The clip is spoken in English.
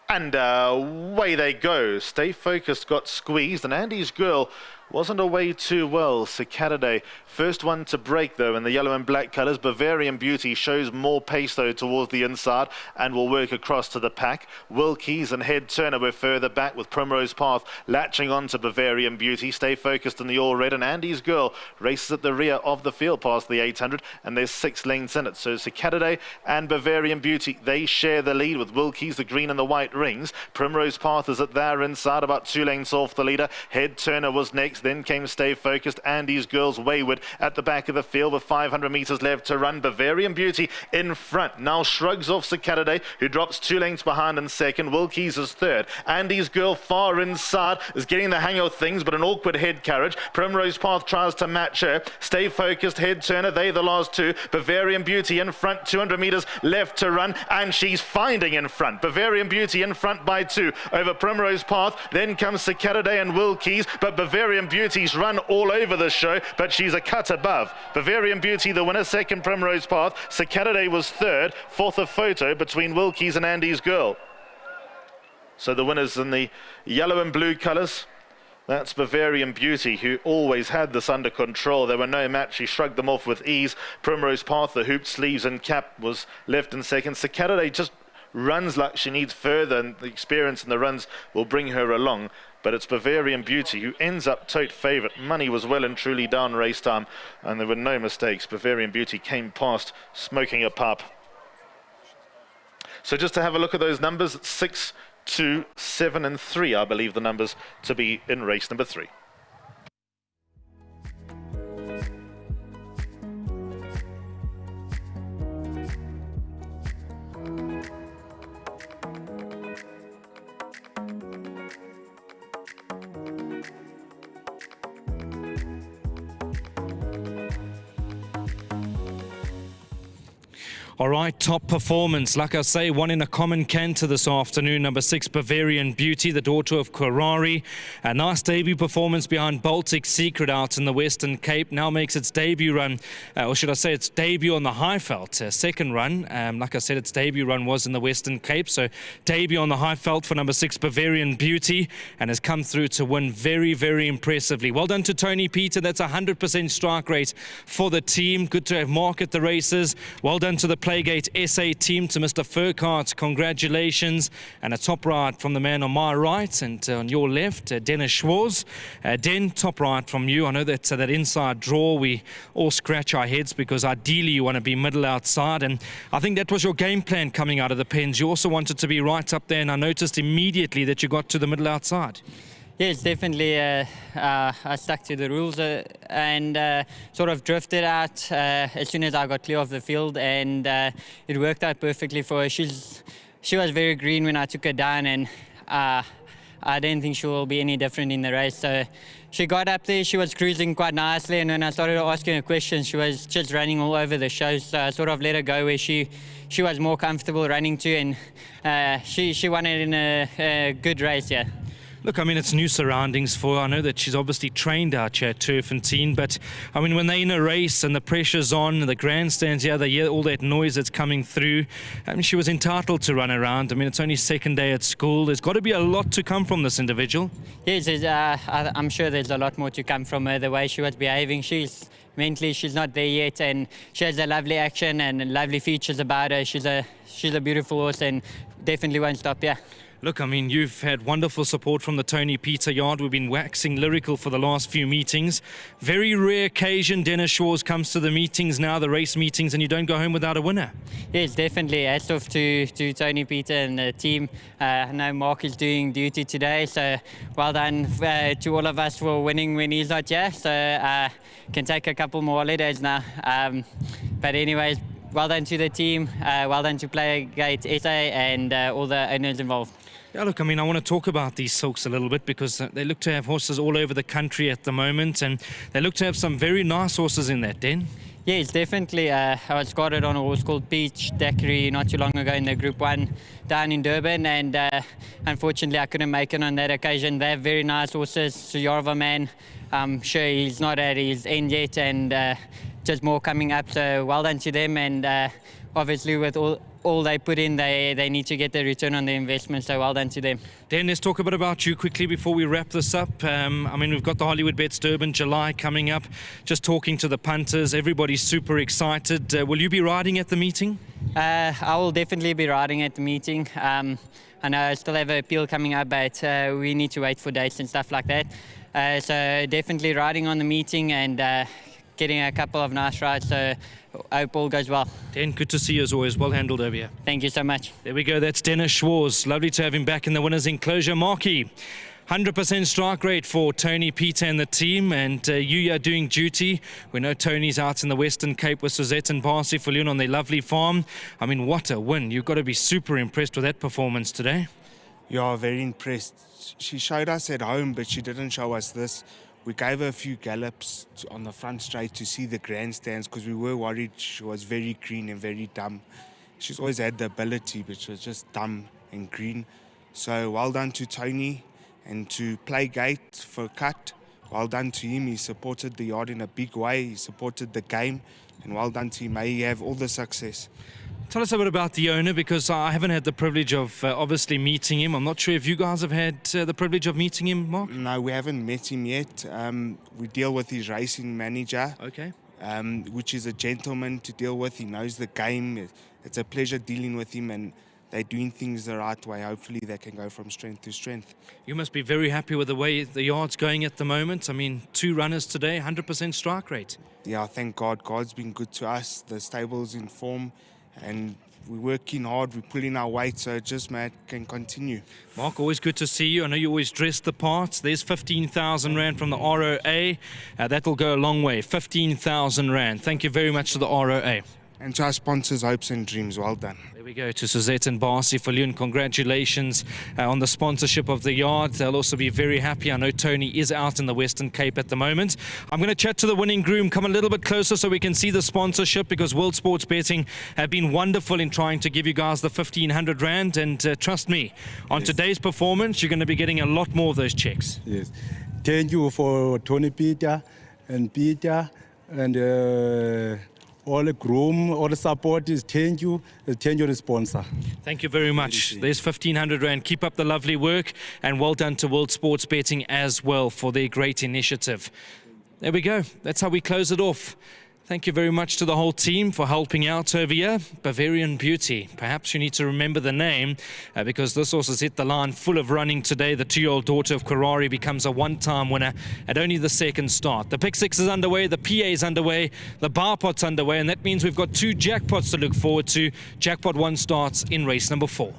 And away they go. Stay Focused got squeezed, and Andy's Girl wasn't away too well. Saturday, first one to break though in the yellow and black colours. Bavarian Beauty shows more pace though towards the inside and will work across to the pack. Wilkies and Head Turner were further back, with Primrose Path latching on to Bavarian Beauty. Stay Focused in the all red, and Andy's Girl races at the rear of the field past the 800, and there's 6 lengths in it. So Saturday and Bavarian Beauty, they share the lead, with Wilkies the green and the white rings. Primrose Path is at their inside, about 2 lengths off the leader. Head Turner was next, then came Stay Focused. Andy's Girl's Wayward at the back of the field with 500 metres left to run. Bavarian Beauty in front, now shrugs off Saturday, who drops 2 lengths behind in second. Wilkies is third. Andy's Girl far inside is getting the hang of things, but an awkward head carriage. Primrose Path tries to match her. Stay Focused, Head Turner, they the last two. Bavarian Beauty in front, 200 metres left to run, and she's finding in front. Bavarian Beauty in front by 2 over Primrose Path. Then comes Saturday and Wilkies, but Bavarian Beauty's run all over the show, but she's a cut above. Bavarian Beauty the winner, second Primrose Path. Saturday was third, fourth a photo between Wilkies and Andy's Girl. So the winners in the yellow and blue colours. That's Bavarian Beauty, who always had this under control. There were no match. She shrugged them off with ease. Primrose Path, the hooped sleeves and cap, was left in second. Saturday just runs like she needs further, and the experience in the runs will bring her along. But it's Bavarian Beauty who ends up tote favourite. Money was well and truly down race time, and there were no mistakes. Bavarian Beauty came past smoking a pup. So just to have a look at those numbers, 6, 2, 7 and 3, I believe the numbers to be in race number 3. All right, top performance. Like I say, one in a common canter this afternoon. Number 6, Bavarian Beauty, the daughter of Karari. A nice debut performance behind Baltic Secret out in the Western Cape. Now makes its debut run, or should I say its debut on the Highveld. Second run, like I said, its debut run was in the Western Cape. So debut on the Highveld for number 6, Bavarian Beauty, and has come through to win very, very impressively. Well done to Tony Peter. That's a 100% strike rate for the team. Good to have Mark at the races. Well done to the Playgate SA team, to Mr. Furcart, congratulations. And a top ride from the man on my right, and on your left, Dennis Schwarz. Den, top ride from you. I know that that inside draw, we all scratch our heads because ideally you want to be middle outside, and I think that was your game plan coming out of the pens. You also wanted to be right up there, and I noticed immediately that you got to the middle outside. Yes, definitely. I stuck to the rules and sort of drifted out as soon as I got clear of the field, and it worked out perfectly for her. She was very green when I took her down, and I didn't think she will be any different in the race. So she got up there, she was cruising quite nicely, and when I started asking her questions, she was just running all over the show. So I sort of let her go where she was more comfortable running to, and she won it in a good race, yeah. Look, I mean, it's new surroundings for her. I know that she's obviously trained out here at Turffontein, but I mean, when they're in a race and the pressure's on and the grandstands, yeah, they hear all that noise that's coming through. I mean, she was entitled to run around. I mean, it's only second day at school. There's got to be a lot to come from this individual. Yes, I'm sure there's a lot more to come from her, the way she was behaving. Mentally, she's not there yet, and she has a lovely action and lovely features about her. She's a beautiful horse and definitely won't stop, yeah. Look, I mean, you've had wonderful support from the Tony Peter yard. We've been waxing lyrical for the last few meetings. Very rare occasion Dennis Schwarz comes to the meetings now, the race meetings, and you don't go home without a winner. Yes, definitely. Hats off to Tony Peter and the team. I know Mark is doing duty today, so well done to all of us for winning when he's not here. So can take a couple more holidays now. But anyways, well done to the team, well done to Playgate SA and all the owners involved. Yeah, look, I mean, I want to talk about these silks a little bit because they look to have horses all over the country at the moment, and they look to have some very nice horses in that den. Yes, definitely. I was squatted on a horse called Peach Daiquiri not too long ago in the Group 1 down in Durban, and unfortunately I couldn't make it on that occasion. They have very nice horses. Suyarva Man, I'm sure he's not at his end yet, and just more coming up, so well done to them. And obviously with all all they put in, they need to get the return on the investment, so well done to them. Dan, let's talk a bit about you quickly before we wrap this up. I mean, we've got the Hollywood Bets Durban July coming up. Just talking to the punters, everybody's super excited. Will you be riding at the meeting? I will definitely be riding at the meeting. I know I still have an appeal coming up, but we need to wait for dates and stuff like that. So definitely riding on the meeting and getting a couple of nice rides, so I hope all goes well. Dan, good to see you as always. Well handled over here. Thank you so much. There we go. That's Dennis Schwarz. Lovely to have him back in the winners' enclosure. Marky, 100% strike rate for Tony, Peter and the team, and you are doing duty. We know Tony's out in the Western Cape with Suzette and Barcy for Leon on their lovely farm. I mean, what a win. You've got to be super impressed with that performance today. Yeah, very impressed. She showed us at home, but she didn't show us this. We gave her a few gallops on the front straight to see the grandstands because we were worried she was very green and very dumb. She's always had the ability, but she was just dumb and green. So well done to Tony, and to play gate for cut. Well done to him. He supported the yard in a big way. He supported the game, and well done to him. May he have all the success. Tell us a bit about the owner, because I haven't had the privilege of obviously meeting him. I'm not sure if you guys have had the privilege of meeting him, Mark? No, we haven't met him yet. We deal with his racing manager, Okay. which is a gentleman to deal with. He knows the game. It's a pleasure dealing with him, and they're doing things the right way. Hopefully they can go from strength to strength. You must be very happy with the way the yard's going at the moment. I mean, 2 runners today, 100% strike rate. Yeah, thank God. God's been good to us. The stable's in form, and we're working hard. We're pulling our weight, so it just can continue. Mark, always good to see you. I know you always dress the part. There's 15,000 Rand from the ROA. That'll go a long way. 15,000 Rand. Thank you very much to the ROA. And to our sponsors, Hopes and Dreams, well done. There we go to Suzette and Barcy for Leon. Congratulations on the sponsorship of the yard. They'll also be very happy. I know Tony is out in the Western Cape at the moment. I'm going to chat to the winning groom, come a little bit closer so we can see the sponsorship, because World Sports Betting have been wonderful in trying to give you guys the 1,500 Rand. And trust me, on today's performance, you're going to be getting a lot more of those checks. Yes. Thank you for Tony Peter and all the groom, all the supporters. Thank you. Thank you, the sponsor. Thank you very much. There's 1,500 Rand. Keep up the lovely work, and well done to World Sports Betting as well for their great initiative. There we go. That's how we close it off. Thank you very much to the whole team for helping out over here. Bavarian Beauty. Perhaps you need to remember the name because this horse has hit the line full of running today. The 2-year-old daughter of Karari becomes a one-time winner at only the second start. The Pick 6 is underway, the PA is underway, the bar pot's underway, and that means we've got 2 jackpots to look forward to. Jackpot 1 starts in race number 4.